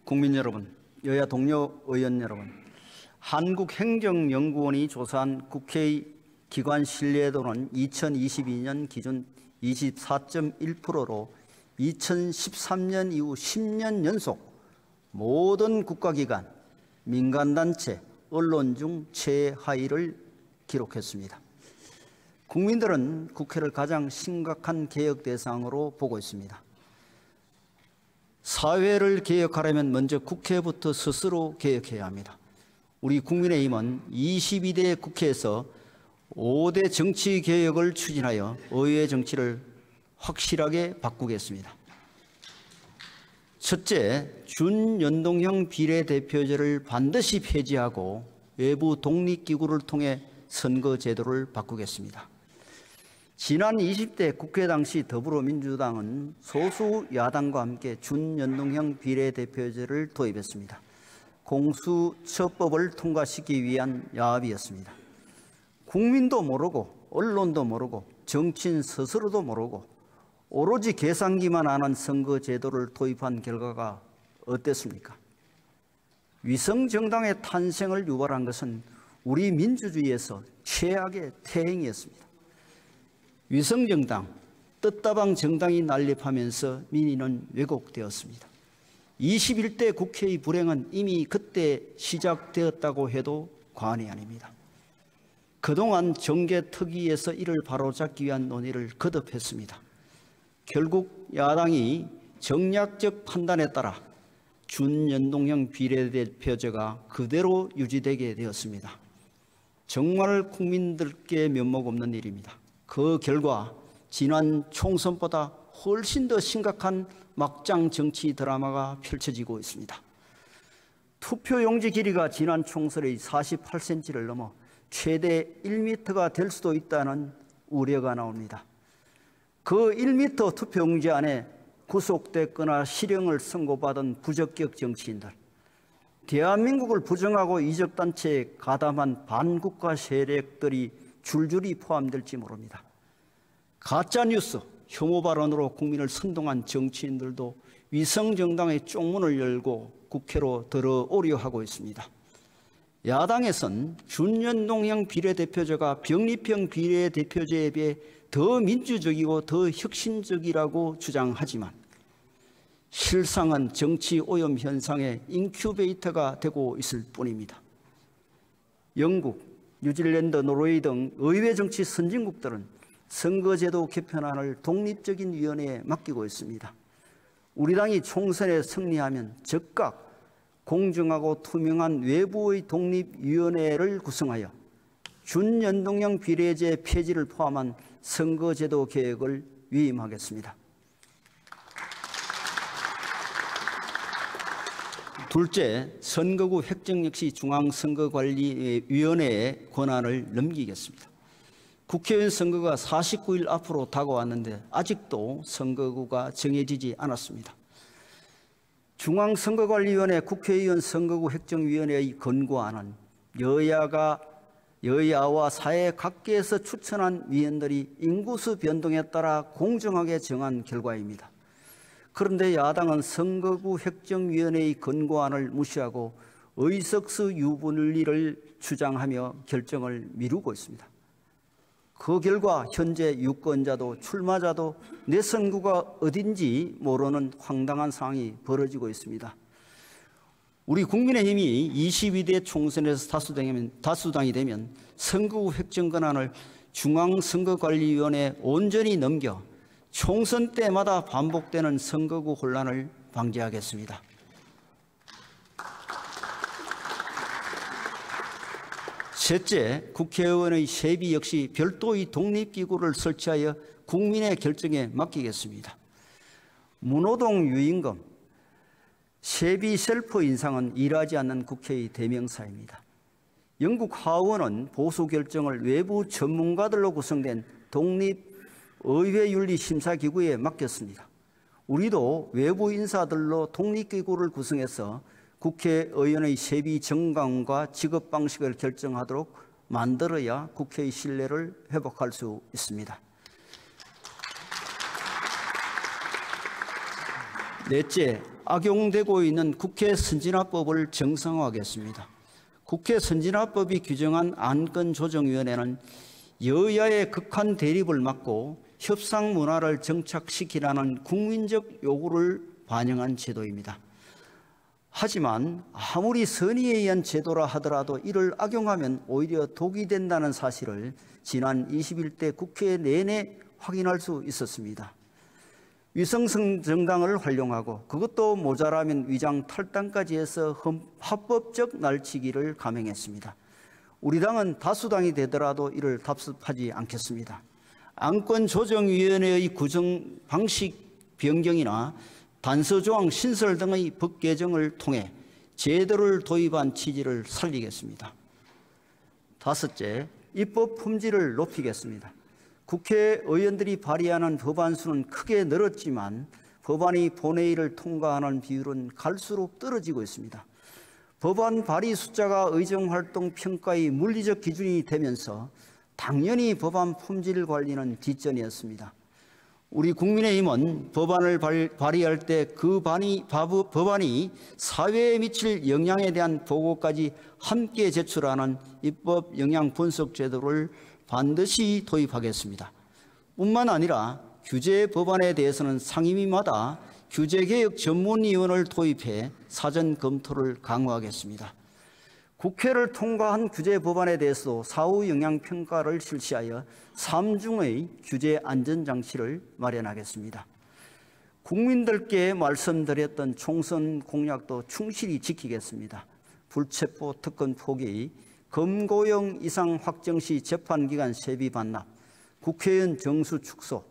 국민 여러분, 여야 동료 의원 여러분, 한국행정연구원이 조사한 국회의 기관 신뢰도는 2022년 기준 24.1%로 2013년 이후 10년 연속 모든 국가기관, 민간단체, 언론 중 최하위를 기록했습니다. 국민들은 국회를 가장 심각한 개혁 대상으로 보고 있습니다. 사회를 개혁하려면 먼저 국회부터 스스로 개혁해야 합니다. 우리 국민의힘은 22대 국회에서 5대 정치 개혁을 추진하여 의회 정치를 확실하게 바꾸겠습니다. 첫째, 준연동형 비례대표제를 반드시 폐지하고 외부 독립기구를 통해 선거제도를 바꾸겠습니다. 지난 20대 국회 당시 더불어민주당은 소수 야당과 함께 준연동형 비례대표제를 도입했습니다. 공수처법을 통과시키기 위한 야합이었습니다. 국민도 모르고 언론도 모르고 정치인 스스로도 모르고 오로지 계산기만 아는 선거제도를 도입한 결과가 어땠습니까? 위성정당의 탄생을 유발한 것은 우리 민주주의에서 최악의 태행이었습니다. 위성정당, 떴다방 정당이 난립하면서 민의는 왜곡되었습니다. 21대 국회의 불행은 이미 그때 시작되었다고 해도 과언이 아닙니다. 그동안 정계특위에서 이를 바로잡기 위한 논의를 거듭했습니다. 결국 야당이 정략적 판단에 따라 준연동형 비례대표제가 그대로 유지되게 되었습니다. 정말 국민들께 면목 없는 일입니다. 그 결과 지난 총선보다 훨씬 더 심각한 막장 정치 드라마가 펼쳐지고 있습니다. 투표용지 길이가 지난 총선의 48cm를 넘어 최대 1m가 될 수도 있다는 우려가 나옵니다. 그 1m 투표용지 안에 구속됐거나 실형을 선고받은 부적격 정치인들, 대한민국을 부정하고 이적단체에 가담한 반국가 세력들이 줄줄이 포함될지 모릅니다. 가짜뉴스, 혐오 발언으로 국민을 선동한 정치인들도 위성정당의 쪽문을 열고 국회로 들어오려 하고 있습니다. 야당에선 준연동형 비례대표제가 병립형 비례대표제에 비해 더 민주적이고 더 혁신적이라고 주장하지만 실상은 정치 오염 현상의 인큐베이터가 되고 있을 뿐입니다. 영국, 뉴질랜드, 노르웨이 등 의회 정치 선진국들은 선거제도 개편안을 독립적인 위원회에 맡기고 있습니다. 우리 당이 총선에 승리하면 즉각 공정하고 투명한 외부의 독립위원회를 구성하여 준연동형 비례제 폐지를 포함한 선거제도 개혁을 위임하겠습니다. 둘째, 선거구 획정 역시 중앙선거관리위원회의 권한을 넘기겠습니다. 국회의원 선거가 49일 앞으로 다가왔는데 아직도 선거구가 정해지지 않았습니다. 중앙선거관리위원회 국회의원 선거구 획정위원회의 권고안은 여야와 사회 각계에서 추천한 위원들이 인구수 변동에 따라 공정하게 정한 결과입니다. 그런데 야당은 선거구 획정위원회의 권고안을 무시하고 의석수 유분리를 주장하며 결정을 미루고 있습니다. 그 결과 현재 유권자도 출마자도 내 선구가 어딘지 모르는 황당한 상황이 벌어지고 있습니다. 우리 국민의힘이 22대 총선에서 다수당이 되면 선거구 획정 권한을 중앙선거관리위원회에 온전히 넘겨 총선 때마다 반복되는 선거구 혼란을 방지하겠습니다. 셋째, 국회의원의 세비 역시 별도의 독립기구를 설치하여 국민의 결정에 맡기겠습니다. 문호동 유임금, 세비 셀프 인상은 일하지 않는 국회의 대명사입니다. 영국 하원은 보수 결정을 외부 전문가들로 구성된 독립의회윤리심사기구에 맡겼습니다. 우리도 외부 인사들로 독립기구를 구성해서 국회의원의 세비 정강과 지급 방식을 결정하도록 만들어야 국회의 신뢰를 회복할 수 있습니다. 넷째, 악용되고 있는 국회 선진화법을 정상화하겠습니다. 국회 선진화법이 규정한 안건조정위원회는 여야의 극한 대립을 막고 협상 문화를 정착시키라는 국민적 요구를 반영한 제도입니다. 하지만 아무리 선의에 의한 제도라 하더라도 이를 악용하면 오히려 독이 된다는 사실을 지난 21대 국회 내내 확인할 수 있었습니다. 위성성 정당을 활용하고 그것도 모자라면 위장 탈당까지 해서 합법적 날치기를 감행했습니다. 우리 당은 다수당이 되더라도 이를 답습하지 않겠습니다. 안건조정위원회의 구성 방식 변경이나 단서조항 신설 등의 법 개정을 통해 제도를 도입한 취지를 살리겠습니다. 다섯째, 입법 품질을 높이겠습니다. 국회의원들이 발의하는 법안 수는 크게 늘었지만 법안이 본회의를 통과하는 비율은 갈수록 떨어지고 있습니다. 법안 발의 숫자가 의정활동 평가의 물리적 기준이 되면서 당연히 법안 품질 관리는 뒷전이었습니다. 우리 국민의힘은 법안을 발의할 때 그 법안이 사회에 미칠 영향에 대한 보고까지 함께 제출하는 입법 영향 분석 제도를 반드시 도입하겠습니다. 뿐만 아니라 규제 법안에 대해서는 상임위마다 규제개혁 전문위원을 도입해 사전 검토를 강화하겠습니다. 국회를 통과한 규제 법안에 대해서도 사후 영향평가를 실시하여 3중의 규제 안전장치를 마련하겠습니다. 국민들께 말씀드렸던 총선 공약도 충실히 지키겠습니다. 불체포 특권 포기, 검거용 이상 확정 시 재판기간 세비 반납, 국회의원 정수 축소,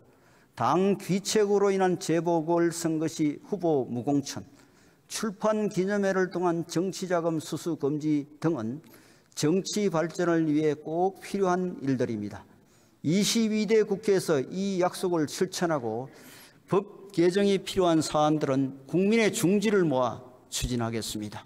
당 귀책으로 인한 재보궐선거 시 후보 무공천, 출판 기념회를 통한 정치자금 수수 금지 등은 정치 발전을 위해 꼭 필요한 일들입니다. 22대 국회에서 이 약속을 실천하고 법 개정이 필요한 사안들은 국민의 중지를 모아 추진하겠습니다.